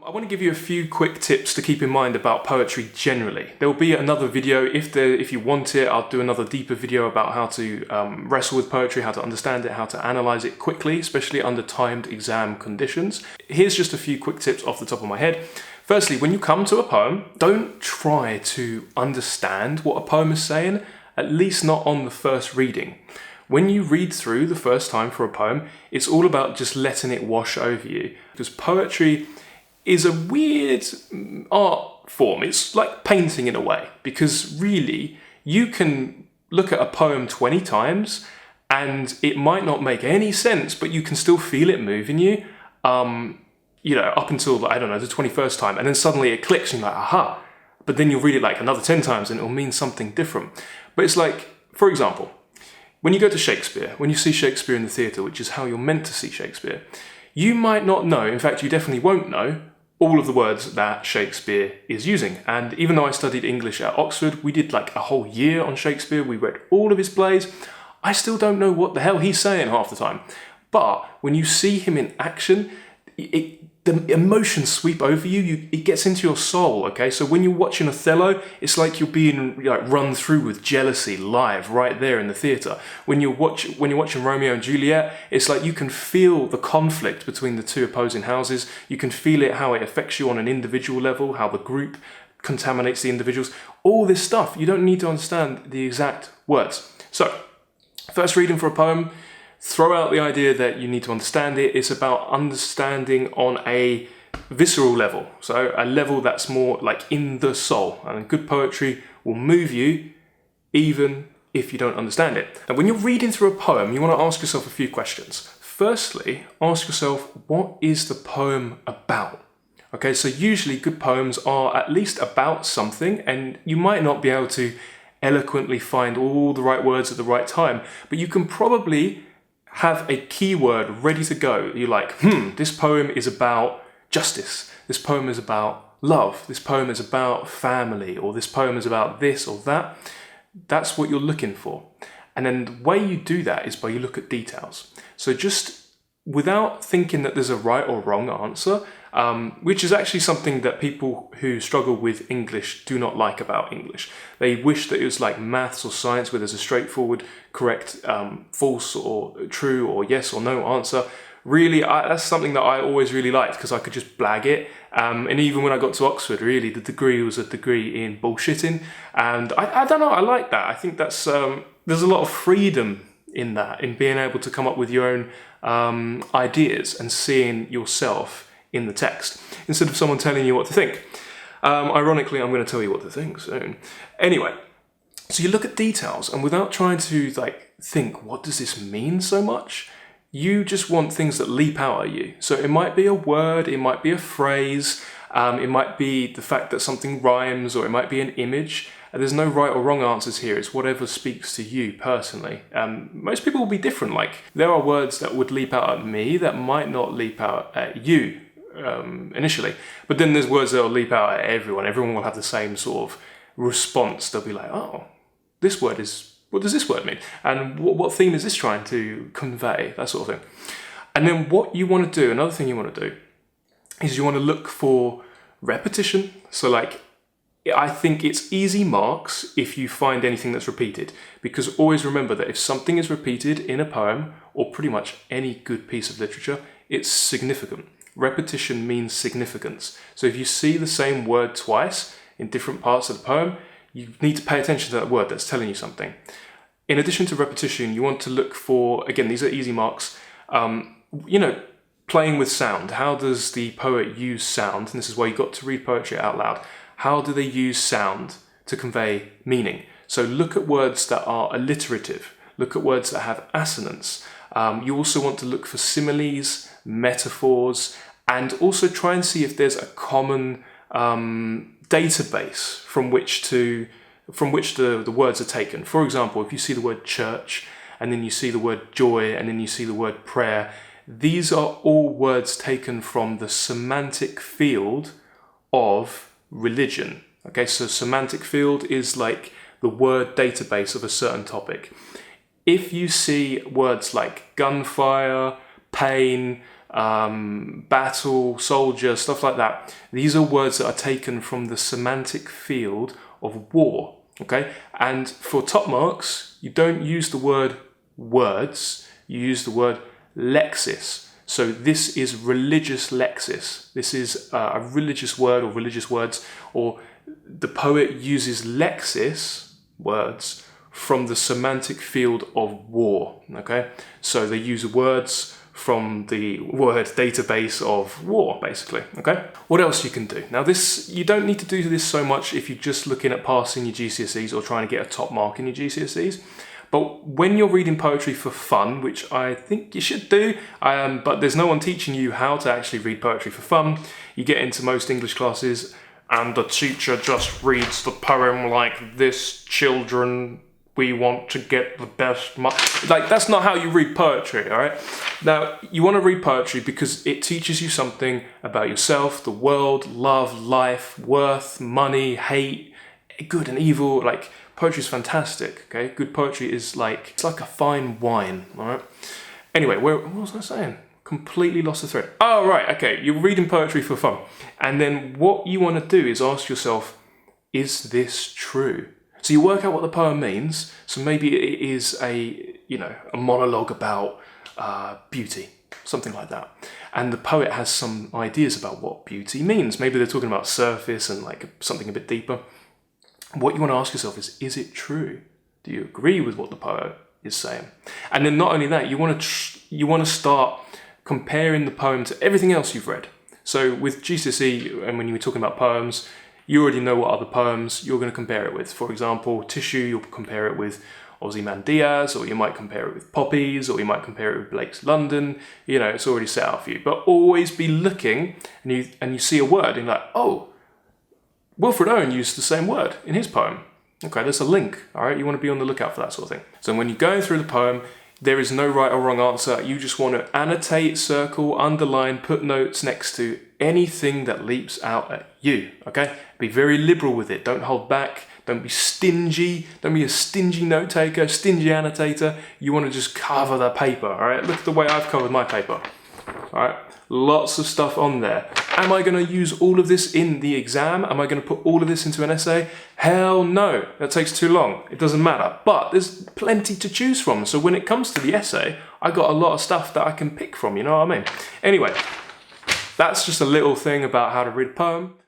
I want to give you a few quick tips to keep in mind about poetry generally. There will be another video, if you want it, I'll do another deeper video about how to wrestle with poetry, how to understand it, how to analyze it quickly, especially under timed exam conditions. Here's just a few quick tips off the top of my head. Firstly, when you come to a poem, don't try to understand what a poem is saying, at least not on the first reading. When you read through the first time for a poem, it's all about just letting it wash over you. Because poetry is a weird art form. It's like painting in a way, because really you can look at a poem 20 times and it might not make any sense, but you can still feel it moving you, up until, I don't know, the 21st time, and then suddenly it clicks and you're like, aha. But then you'll read it like another 10 times and it'll mean something different. But it's like, for example, when you go to Shakespeare, when you see Shakespeare in the theatre, which is how you're meant to see Shakespeare, you might not know, in fact you definitely won't know, all of the words that Shakespeare is using. And even though I studied English at Oxford, we did like a whole year on Shakespeare, we read all of his plays, I still don't know what the hell he's saying half the time. But when you see him in action, the emotions sweep over you, it gets into your soul, okay? So when you're watching Othello, it's like you're being run through with jealousy live right there in the theatre. When you're watching Romeo and Juliet, it's like you can feel the conflict between the two opposing houses. You can feel it, how it affects you on an individual level, how the group contaminates the individuals. All this stuff, you don't need to understand the exact words. So, first reading for a poem, throw out the idea that you need to understand it. It's about understanding on a visceral level. So a level that's more like in the soul. And good poetry will move you even if you don't understand it. And when you're reading through a poem, you want to ask yourself a few questions. Firstly, ask yourself, what is the poem about? Okay, so usually good poems are at least about something, and you might not be able to eloquently find all the right words at the right time, but you can probably have a keyword ready to go. You're like, this poem is about justice. This poem is about love. This poem is about family, or this poem is about this or that. That's what you're looking for. And then the way you do that is by you look at details. So just without thinking that there's a right or wrong answer, which is actually something that people who struggle with English do not like about English. They wish that it was like maths or science where there's a straightforward, correct, false or true or yes or no answer. Really, that's something that I always really liked because I could just blag it. And even when I got to Oxford, really, the degree was a degree in bullshitting. And I don't know, I like that. I think that's there's a lot of freedom in that, in being able to come up with your own ideas and seeing yourself in the text, instead of someone telling you what to think. Ironically, I'm going to tell you what to think soon. Anyway, so you look at details, and without trying to think, what does this mean so much? You just want things that leap out at you. So it might be a word, it might be a phrase, it might be the fact that something rhymes, or it might be an image. There's no right or wrong answers here. It's whatever speaks to you personally. Most people will be different. Like, there are words that would leap out at me that might not leap out at you initially. But then there's words that will leap out at everyone. Everyone will have the same sort of response. They'll be like, oh, this word is, what does this word mean? And what theme is this trying to convey? That sort of thing. And then what you want to do, another thing you want to do, is you want to look for repetition. So I think it's easy marks if you find anything that's repeated, because always remember that if something is repeated in a poem, or pretty much any good piece of literature, it's significant. Repetition means significance. So if you see the same word twice in different parts of the poem, you need to pay attention to that word that's telling you something. In addition to repetition, you want to look for, again, these are easy marks, playing with sound. How does the poet use sound? And this is why you've got to read poetry out loud. How do they use sound to convey meaning? So look at words that are alliterative. Look at words that have assonance. You also want to look for similes, metaphors, and also try and see if there's a common database from which the words are taken. For example, if you see the word church, and then you see the word joy, and then you see the word prayer, these are all words taken from the semantic field of religion. Okay, so semantic field is like the word database of a certain topic. If you see words like gunfire, pain, battle, soldier, stuff like that. These are words that are taken from the semantic field of war, okay? And for top marks, you don't use the word words, you use the word lexis. So this is religious lexis. This is a religious word or religious words, or the poet uses lexis, words, from the semantic field of war, okay? So they use words from the word database of war, basically, okay? What else you can do? Now this, you don't need to do this so much if you're just looking at passing your GCSEs or trying to get a top mark in your GCSEs. But when you're reading poetry for fun, which I think you should do, but there's no one teaching you how to actually read poetry for fun. You get into most English classes and the teacher just reads the poem like this: children, we want to get the best mark. Like, that's not how you read poetry, all right? Now, you want to read poetry because it teaches you something about yourself, the world, love, life, worth, money, hate, good and evil. Like, poetry is fantastic, okay? Good poetry is like, it's like a fine wine, all right? Anyway, what was I saying? Completely lost the thread. Oh, right, okay, you're reading poetry for fun. And then what you want to do is ask yourself, is this true? So you work out what the poem means. So maybe it is a monologue about beauty, something like that. And the poet has some ideas about what beauty means. Maybe they're talking about surface and like something a bit deeper. What you want to ask yourself is it true? Do you agree with what the poet is saying? And then not only that, you want to start comparing the poem to everything else you've read. So with GCSE, and when you were talking about poems, you already know what other poems you're going to compare it with. For example, Tissue, you'll compare it with Ozymandias, or you might compare it with Poppies, or you might compare it with Blake's London. You know, it's already set out for you. But always be looking, and you see a word, and you're like, oh, Wilfred Owen used the same word in his poem. Okay, there's a link, all right? You want to be on the lookout for that sort of thing. So when you're going through the poem, there is no right or wrong answer. You just want to annotate, circle, underline, put notes next to anything that leaps out at you, okay? Be very liberal with it. Don't hold back. Don't be stingy. Don't be a stingy note taker, stingy annotator. You want to just cover the paper, all right? Look at the way I've covered my paper, all right? Lots of stuff on there. Am I going to use all of this in the exam? Am I going to put all of this into an essay? Hell no, that takes too long. It doesn't matter. But there's plenty to choose from. So when it comes to the essay, I got a lot of stuff that I can pick from, you know what I mean? Anyway, that's just a little thing about how to read a poem.